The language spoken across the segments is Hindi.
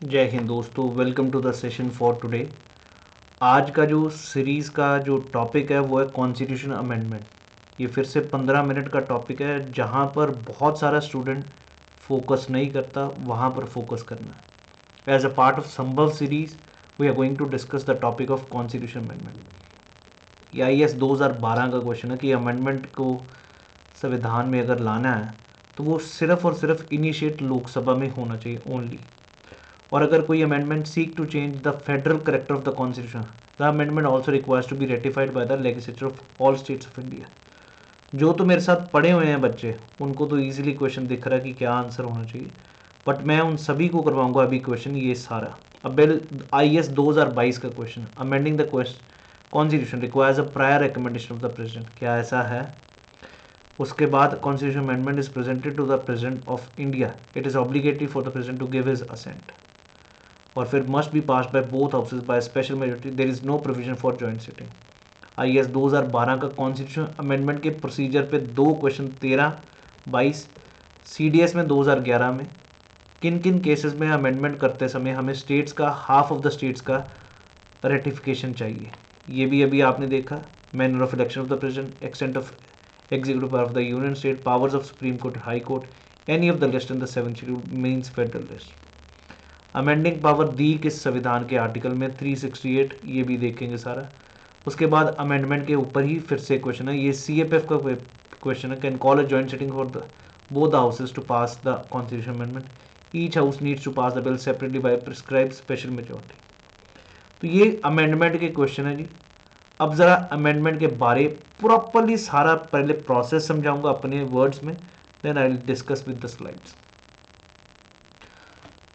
जय हिंद दोस्तों, welcome to the session for today. आज का जो सीरीज़ का जो टॉपिक है वो है कॉन्स्टिट्यूशन अमेंडमेंट। ये फिर से 15 मिनट का टॉपिक है जहाँ पर बहुत सारा स्टूडेंट फोकस नहीं करता, वहाँ पर फोकस करना है। As a part of Sambhav series we are going to discuss the topic of constitution amendment. ये IAS 2012 का क्वेश्चन है कि अमेंडमेंट को संविधान में अगर लाना है तो वो सिर्फ और सिर्फ इनिशिएट लोकसभा में होना चाहिए ओनली। और अगर कोई amendment seek to change the federal character of the constitution, the amendment also requires to be ratified by the legislature of all states of India. जो तो मेरे साथ पढ़े हुए हैं बच्चे, उनको तो ईजिली क्वेश्चन दिख रहा है कि क्या आंसर होना चाहिए, बट मैं उन सभी को करवाऊंगा अभी क्वेश्चन ये सारा। अब बिल IAS 2022 का question, amending the constitution requires a prior recommendation of the president, क्या ऐसा है? उसके बाद constitution amendment is presented to the president of India, it is obligatory for the president to give his assent. और फिर must be pass by both houses by special majority, there is no provision for joint sitting. IAS 2012 का कॉन्स्टिट्यूशन अमेंडमेंट के प्रोसीजर पे दो क्वेश्चन 13-22, CDS में 2011 में किन किन केसेस में अमेंडमेंट करते समय हमें स्टेट्स का हाफ ऑफ द स्टेट्स का रेटिफिकेशन चाहिए, ये भी अभी आपने देखा। Manner of election of the president, extent of executive power of the union state, powers of supreme court, high court, any of the list in the 7th schedule means federal list। Amending power दी किस संविधान के आर्टिकल में, 368, ये भी देखेंगे सारा। उसके बाद अमेंडमेंट के ऊपर ही फिर से क्वेश्चन है, ये CFF का क्वेश्चन है, can call a joint sitting for the both the houses to pass the constitution amendment, each house needs to pass the bill separately by prescribe special majority. तो ये अमेंडमेंट के क्वेश्चन है जी। अब ज़रा अमेंडमेंट के बारे प्रॉपरली सारा पहले प्रोसेस समझाऊंगा अपने वर्ड्स में, then I will discuss with the slides.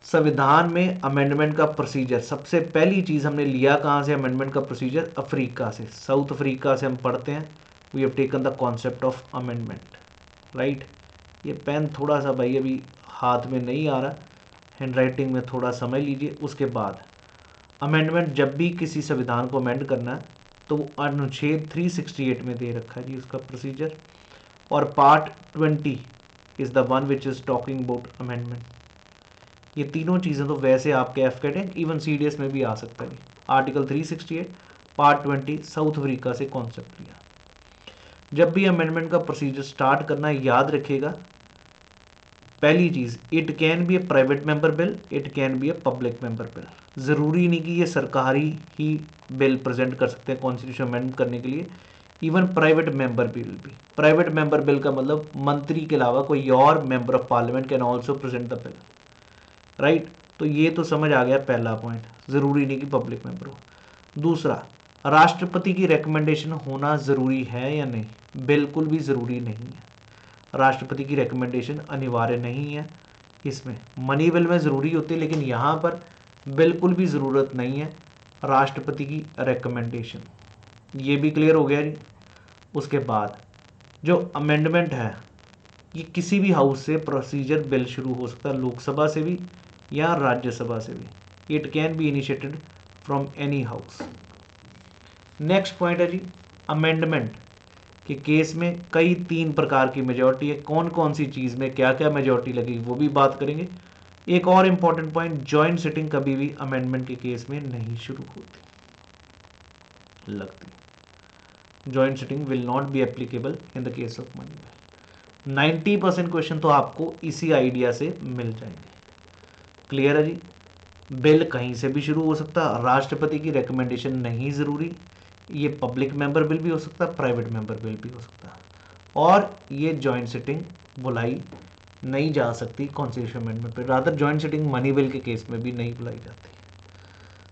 संविधान में अमेंडमेंट का प्रोसीजर, सबसे पहली चीज़ हमने लिया कहाँ से अमेंडमेंट का प्रोसीजर? अफ्रीका से, साउथ अफ्रीका से हम पढ़ते हैं। We have taken the concept of amendment, right. ये पेन थोड़ा सा भाई अभी हाथ में नहीं आ रहा, हैंड राइटिंग में थोड़ा समझ लीजिए। उसके बाद अमेंडमेंट जब भी किसी संविधान को अमेंड करना है तो अनुच्छेद 368 में दे रखा है जी उसका प्रोसीजर, और part 20 is the one which is talking about amendment. ये तीनों चीज़ें तो वैसे आपके FCAT है, इवन CDS में भी आ सकता है। आर्टिकल 368, पार्ट 20, साउथ अफ्रीका से कॉन्सेप्ट लिया। जब भी अमेंडमेंट का प्रोसीजर स्टार्ट करना है, याद रखिएगा पहली चीज़, it can be a private member bill, it can be a public member bill. ज़रूरी नहीं कि ये सरकारी ही बिल प्रेजेंट कर सकते हैं कॉन्स्टिट्यूशन अमेंड करने के लिए, इवन प्राइवेट मेंबर बिल भी। प्राइवेट मेंबर बिल का मतलब मंत्री के अलावा कोई और member of parliament can also present the bill, right. तो ये तो समझ आ गया पहला पॉइंट, ज़रूरी नहीं कि पब्लिक मेंबर हो। दूसरा, राष्ट्रपति की रिकमेंडेशन होना ज़रूरी है या नहीं? बिल्कुल भी ज़रूरी नहीं है, राष्ट्रपति की रिकमेंडेशन अनिवार्य नहीं है। इसमें मनी बिल में ज़रूरी होती है, लेकिन यहाँ पर बिल्कुल भी ज़रूरत नहीं है राष्ट्रपति की रिकमेंडेशन। ये भी क्लियर हो गया जी। उसके बाद जो अमेंडमेंट है, ये किसी भी हाउस से प्रोसीजर बिल शुरू हो सकता है, लोकसभा से भी या राज्यसभा से भी। It can be initiated from any house. Next point है जी, अमेंडमेंट के केस में कई 3 प्रकार की मेजॉरिटी है, कौन कौन सी चीज़ में क्या क्या मेजॉरिटी लगेगी वो भी बात करेंगे। एक और इम्पॉर्टेंट पॉइंट, जॉइंट सिटिंग कभी भी अमेंडमेंट के केस में नहीं शुरू होती लगती। Joint sitting will not be applicable in the case of money bill. 90% question तो आपको इसी आइडिया से मिल जाएंगे। क्लियर है जी। बिल कहीं से भी शुरू हो सकता, राष्ट्रपति की रिकमेंडेशन नहीं ज़रूरी, ये पब्लिक मेंबर बिल भी हो सकता है, प्राइवेट मेंबर बिल भी हो सकता है, और ये जॉइंट सिटिंग बुलाई नहीं जा सकती कॉन्स्टिट्यूशन अमेंडमेंट पे। Rather joint sitting money bill के केस में भी नहीं बुलाई जाती।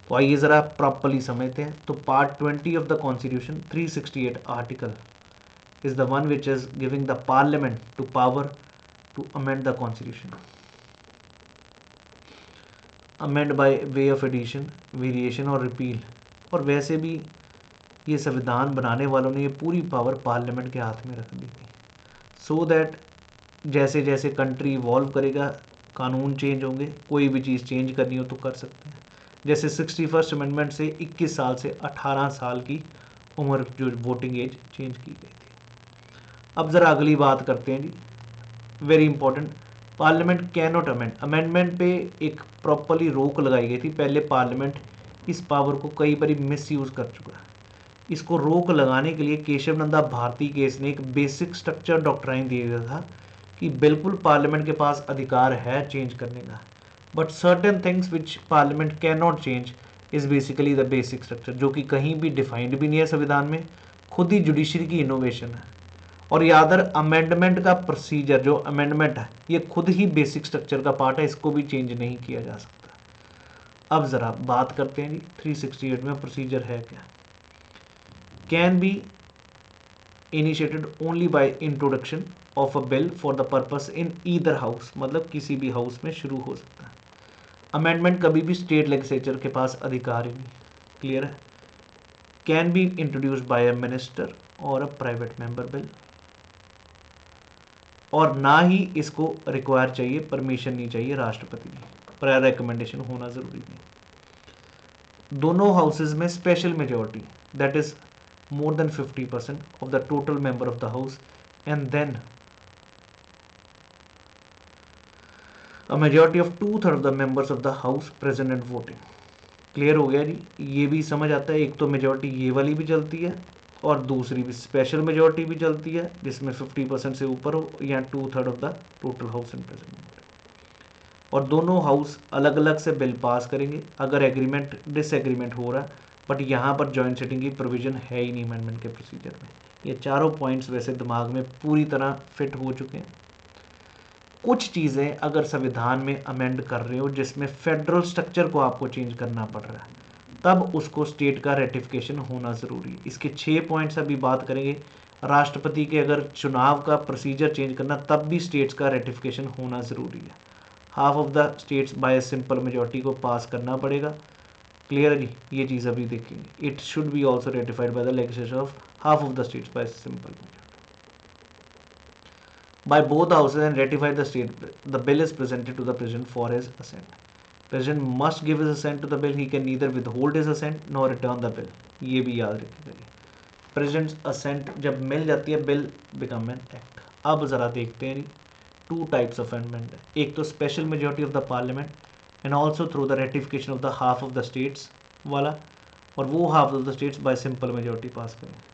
तो आइए ज़रा प्रॉपरली समझते हैं। तो part 20 of the constitution 368 article is the one which is giving the parliament to power to amend the constitution, amend by way of addition, variation और रिपील। और वैसे भी ये संविधान बनाने वालों ने ये पूरी पावर पार्लियामेंट के हाथ में रख दी थी, सो दैट जैसे जैसे कंट्री इवॉल्व करेगा कानून चेंज होंगे, कोई भी चीज़ चेंज करनी हो तो कर सकते हैं। जैसे 61st अमेंडमेंट से 21 साल से 18 साल की उम्र जो वोटिंग एज चेंज की गई थी। अब ज़रा अगली बात करते हैं जी, very important, parliament can not amend. Amendment पे एक प्रॉपरली रोक लगाई गई थी। पहले पार्लियामेंट इस पावर को कई बार मिस यूज़ कर चुका है। इसको रोक लगाने के लिए केशव नंदा भारती केस ने एक बेसिक स्ट्रक्चर डॉक्ट्राइन दिया गया था कि बिल्कुल पार्लियामेंट के पास अधिकार है चेंज करने का, but certain things which parliament can not change is basically the basic structure, जो कि कहीं भी डिफाइंड भी नहीं है संविधान में, खुद ही जुडिशरी की इनोवेशन है। और याद रहे अमेंडमेंट का प्रोसीजर, जो अमेंडमेंट है ये खुद ही बेसिक स्ट्रक्चर का पार्ट है, इसको भी चेंज नहीं किया जा सकता। अब ज़रा बात करते हैं जी 368 में प्रोसीजर है क्या। Can be initiated only by introduction of a bill for the purpose in either house, मतलब किसी भी हाउस में शुरू हो सकता है। अमेंडमेंट कभी भी स्टेट लेजिस्लेचर के पास अधिकार ही नहीं। क्लियर है। Can be introduced by a minister और अ प्राइवेट मेंबर बिल, और ना ही इसको रिक्वायर चाहिए, परमिशन नहीं चाहिए राष्ट्रपति की, प्रायर रिकमेंडेशन होना ज़रूरी नहीं। दोनों हाउसेज में special majority that is more than 50% of the total member of the house, and then a majority of 2/3 of the members of the house present and voting। Clear हो गया जी, ये भी समझ आता है। एक तो मेजॉरिटी ये वाली भी चलती है और दूसरी भी स्पेशल मेजॉरिटी भी चलती है जिसमें 50% से ऊपर हो या 2/3 of the total house and present. और दोनों हाउस अलग अलग से बिल पास करेंगे अगर एग्रीमेंट डिसएग्रीमेंट हो रहा है, बट यहाँ पर जॉइंट सिटिंग की प्रोविज़न है ही नहीं अमेंडमेंट के प्रोसीजर में। ये चारों पॉइंट्स वैसे दिमाग में पूरी तरह फिट हो चुके हैं। कुछ चीज़ें अगर संविधान में अमेंड कर रहे हो जिसमें फेडरल स्ट्रक्चर को आपको चेंज करना पड़ रहा है, तब उसको स्टेट का रेटिफिकेशन होना ज़रूरी है। इसके 6 पॉइंट्स अभी बात करेंगे। राष्ट्रपति के अगर चुनाव का प्रोसीजर चेंज करना, तब भी स्टेट्स का रेटिफिकेशन होना ज़रूरी है। Half of the states by simple majority को पास करना पड़ेगा। क्लियर है जी, ये चीज़ अभी देखेंगे। It should be also ratified by the legislature of half of the states by simple by both houses and ratify the state. The bill is presented to the president for his assent. President must give his assent to the bill. He can neither withhold his assent nor return the bill. ये भी याद रखिएगा। प्रेसिडेंट्स असेंट जब मिल जाती है, बिल बिकम एन एक्ट। अब ज़रा देखते हैं 2 टाइप्स ऑफ अमेंडमेंट है। एक तो special majority of the parliament and also through the ratification of the half of the states वाला, और वो half of the states by simple majority pass करेंगे।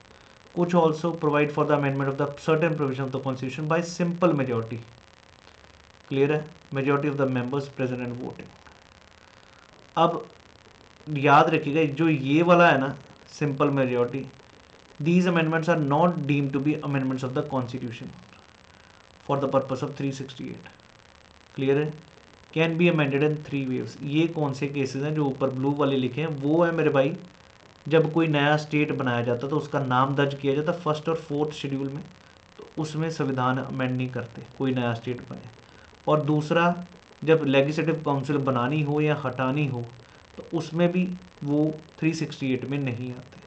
कुछ also provide for the amendment of the certain provision of the constitution by simple majority. Clear है, majority of the members present and voting. अब याद रखिएगा जो ये वाला है ना, simple majority, these amendments are not deemed to be amendments of the constitution for the purpose of 368। Clear है। Can be amended in 3 ways। ये कौन से केसेस हैं जो ऊपर ब्लू वाले लिखे हैं, वो है मेरे भाई जब कोई नया स्टेट बनाया जाता तो उसका नाम दर्ज किया जाता फर्स्ट और फोर्थ शेड्यूल में, तो उसमें संविधान अमेंड नहीं करते कोई नया स्टेट बने। और दूसरा, जब लेजिस्लेटिव काउंसिल बनानी हो या हटानी हो तो उसमें भी वो 368 में नहीं आते।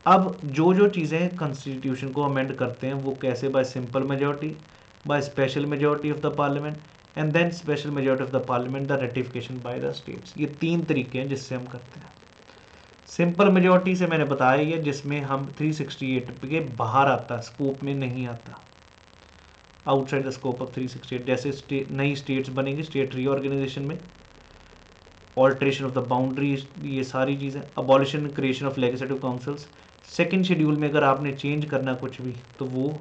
अब जो चीज़ें कॉन्स्टिट्यूशन को अमेंड करते हैं वो कैसे, by simple majority, by special majority of the parliament, and then special majority of the parliament the ratification by the states. ये 3 तरीके हैं जिससे हम करते हैं। सिंपल मेजॉरिटी से मैंने बताया ही है, जिसमें हम 368 के बाहर आता, स्कोप में नहीं आता, आउटसाइड द स्कोप ऑफ 368। जैसे नई स्टेट्स बनेंगी, स्टेट रीऑर्गेनाइजेशन में, ऑल्ट्रेशन ऑफ द बाउंड्रीज, ये सारी चीज़ें, abolition creation of legislative councils. Second schedule में अगर आपने चेंज करना कुछ भी तो वो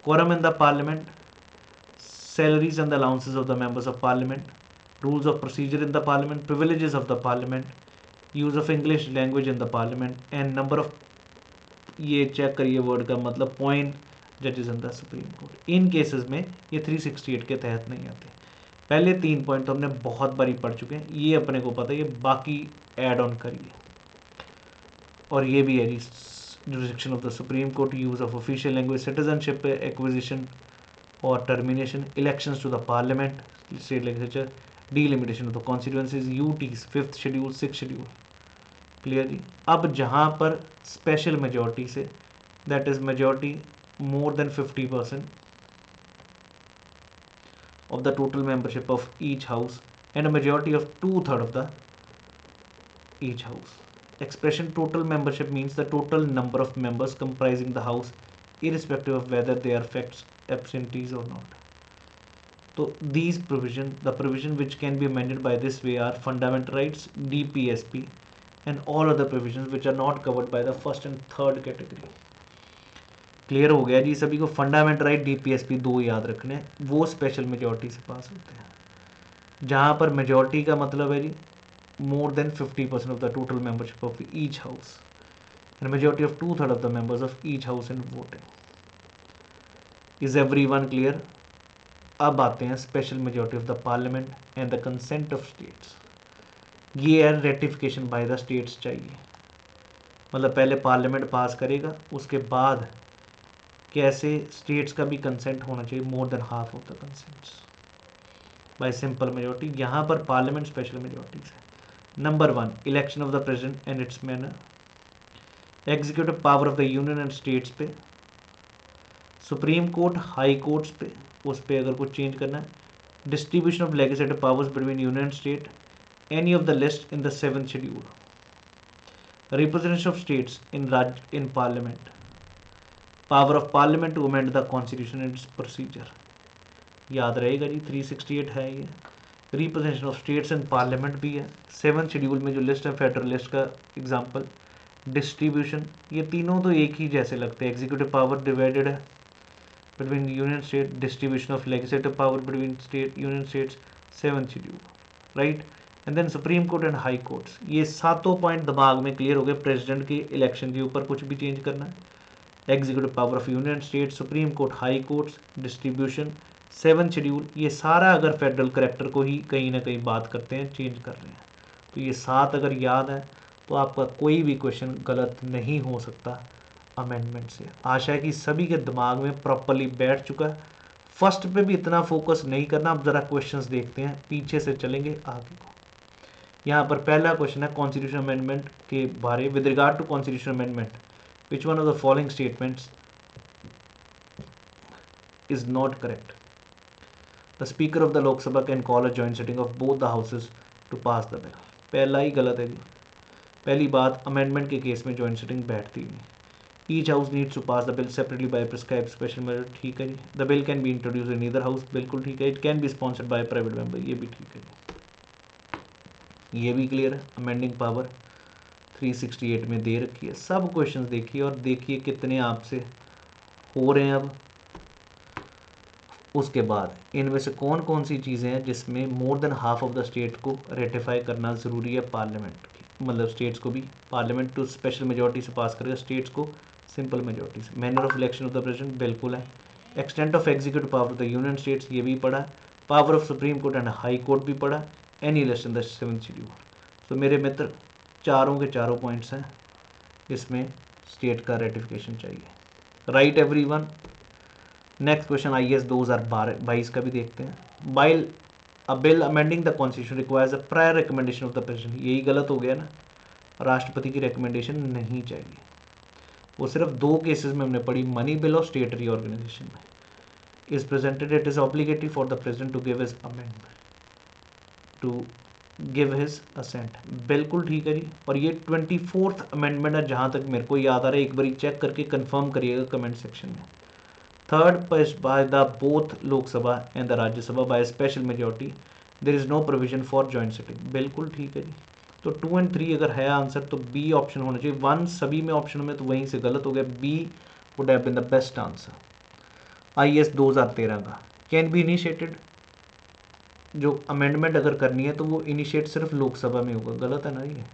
quorum in the parliament, salaries and the allowances of the members of parliament, rules of procedure in the parliament, privileges of the parliament, use of English language in the parliament, and number of, ये चेक करिए वर्ड का मतलब, पॉइंट जजेस in the supreme court. In cases में ये 368 के तहत नहीं आते। पहले 3 पॉइंट तो हमने बहुत बारी पढ़ चुके हैं, ये अपने को पता है, ये बाकी ऐड ऑन करिए। और ये भी है jurisdiction of the supreme court, use of official language, citizenship acquisition और termination, elections to the parliament, state legislature, delimitation of the constituencies, UTs, 5th schedule, 6th schedule. Clear जी। अब जहाँ पर स्पेशल मेजॉरिटी से, that is majority more than 50% of the total membership of each house and a majority of 2/3 of the each house. Expression total membership means the total number of members comprising the house irrespective of whether they are absentees or not. तो these the provision which can be amended by this way are fundamental rights, DPSP, and all other provisions which are not covered by the first and third category. Clear हो गया जी सभी को? फंडामेंटल राइट, DPSP दो याद रखने हैं, वो स्पेशल मेजॉरिटी से पास होते हैं, जहाँ पर मेजॉरिटी का मतलब है जी more than 50% of the total membership of each house and majority of 2/3 of the members of each house in voting. Is everyone clear? अब आते हैं special majority of the parliament and the consent of states. ये है रेटिफिकेशन बाय द स्टेट्स चाहिए, मतलब पहले पार्लियामेंट पास करेगा, उसके बाद कैसे स्टेट्स का भी कंसेंट होना चाहिए, more than half of the consents bye simple majority. यहाँ पर पार्लियामेंट स्पेशल मेजॉरिटीज है। Number 1, election of the president and it's manner, executive power of the union and states पे, सुप्रीम कोर्ट हाई कोर्ट्स पे, उस पर अगर कुछ चेंज करना है, distribution of legislative powers between union and state, any of the list in the 7th schedule, representation of states in parliament, power of parliament to amend the constitution and its procedure, याद रहेगा जी 368 है ये। Representation of states in parliament भी है, 7th शेड्यूल में जो लिस्ट है फेडरल लिस्ट का एग्जाम्पल, डिस्ट्रीब्यूशन, ये तीनों तो एक ही जैसे लगते हैं, एग्जीक्यूटिव पावर डिवाइडेड है between union state, distribution of legislative power between state union states, 7th schedule, right. And then supreme court and high courts, ये सातों पॉइंट दिमाग में क्लियर हो गए। प्रेसिडेंट की इलेक्शन के ऊपर कुछ भी चेंज करना है, executive power of union state, supreme court, high courts, distribution, 7th schedule, ये सारा अगर फेडरल करेक्टर को ही कहीं ना कहीं बात करते हैं, चेंज कर रहे हैं, तो ये 7 अगर याद है तो आपका कोई भी क्वेश्चन गलत नहीं हो सकता अमेंडमेंट से। आशा है कि सभी के दिमाग में प्रॉपरली बैठ चुका है। फर्स्ट पे भी इतना फोकस नहीं करना, अब ज़रा क्वेश्चंस देखते हैं, पीछे से चलेंगे आगे को। यहाँ पर पहला क्वेश्चन है कॉन्स्टिट्यूशन अमेंडमेंट के बारे, with regard to constitution amendment which one of the following statements is not correct? The speaker of the Lok Sabha can call a joint sitting of both the houses to pass the bill. पहला ही गलत है जी। पहली बात, अमेंडमेंट के केस में जॉइंट सिटिंग बैठती नहीं। Each house needs to pass the bill separately by prescribed special major, ठीक है जी। The bill can be introduce in either house, बिल्कुल ठीक है। It can be sponsored by private member, ये भी ठीक है जी, ये भी क्लियर है। अमेंडिंग पावर 368 में दे रखी है। सब क्वेश्चंस देखिए और देखिए कितने आपसे हो रहे हैं अब। उसके बाद इनमें से कौन कौन सी चीज़ें हैं जिसमें more than half of the state को रेटिफाई करना ज़रूरी है पार्लियामेंट की, मतलब स्टेट्स को भी। पार्लियामेंट तो स्पेशल मेजॉरिटी से पास करेगा, स्टेट्स को सिंपल मेजॉरिटी से। Manner of election of the president बिल्कुल है। Extent of executive power of the union states, ये भी पढ़ा है। Power of supreme court and high court भी पढ़ा। Any list in the 7th schedule. तो मेरे मित्र चारों के चारों पॉइंट्स हैं, इसमें स्टेट का रेटिफिकेशन चाहिए। Right everyone. Next question IAS 2022 का भी देखते हैं। Bile a bill amending the constitution requires a prior recommendation of the president, यही गलत हो गया ना, राष्ट्रपति की रिकमेंडेशन नहीं चाहिए। वो सिर्फ 2 केसेस में हमने पढ़ी, मनी बिल और स्टेट रीऑर्गेनाइजेशन में। Is presented it is obligatory for the president to give his amendment, to give his assent, बिल्कुल ठीक है जी। और ये 24th अमेंडमेंट है जहाँ तक मेरे को याद आ रहा है, एक बार चेक करके कंफर्म करिएगा कमेंट सेक्शन में। Third, passed by the both Lok Sabha and the Rajya Sabha by a special majority, there is no provision for joint sitting, बिल्कुल ठीक है जी। तो 2 और 3 अगर है आंसर तो B ऑप्शन होना चाहिए। 1 सभी में ऑप्शन में तो वहीं से गलत हो गया, B would have been the best answer। IAS 2013 का कैन बी इनिशिएटेड, जो अमेंडमेंट अगर करनी है तो वो इनिशिएट सिर्फ लोकसभा में होगा, गलत है ना ये।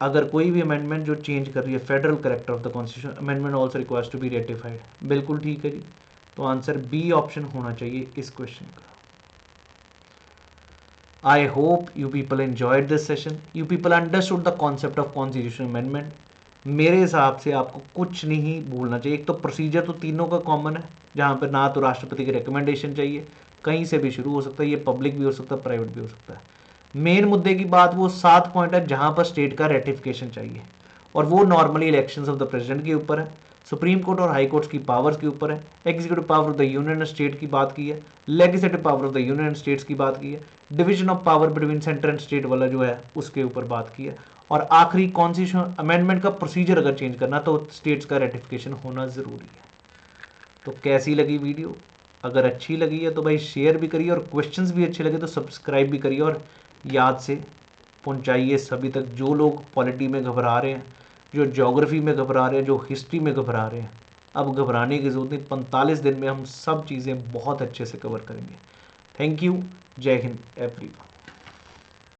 अगर कोई भी अमेंडमेंट जो चेंज कर रही है federal character of the constitution, amendment also requires to be ratified, बिल्कुल ठीक है जी। तो आंसर B ऑप्शन होना चाहिए इस क्वेश्चन का। I hope you people enjoyed this session, you people understood the concept of constitution amendment. मेरे हिसाब से आपको कुछ नहीं भूलना चाहिए। एक तो प्रोसीजर तो तीनों का कॉमन है, जहाँ पर ना तो राष्ट्रपति की रिकमेंडेशन चाहिए, कहीं से भी शुरू हो सकता है, ये पब्लिक भी हो सकता है, प्राइवेट भी हो सकता है। मेन मुद्दे की बात वो 7 पॉइंट है जहां पर स्टेट का रेटिफिकेशन चाहिए, और वो normally elections of the president के ऊपर है, सुप्रीम कोर्ट और हाई कोर्ट्स की पावर्स के ऊपर है, executive power of the union and state की बात की है, legislative power of the union and states की बात की है, division of power between centre and state वाला जो है उसके ऊपर बात की है, और आखिरी कॉन्स्टिट्यूशन अमेंडमेंट का प्रोसीजर अगर चेंज करना तो स्टेट्स का रेटिफिकेशन होना जरूरी है। तो कैसी लगी वीडियो? अगर अच्छी लगी है तो भाई शेयर भी करिए, और क्वेश्चंस भी अच्छे लगे तो सब्सक्राइब भी करिए, और याद से पहुंचाइए सभी तक। जो लोग पॉलिटी में घबरा रहे हैं, जो ज्योग्राफी में घबरा रहे हैं, जो हिस्ट्री में घबरा रहे हैं, अब घबराने की ज़रूरत नहीं। 45 दिन में हम सब चीज़ें बहुत अच्छे से कवर करेंगे। Thank you. जय हिंद एवरीवन।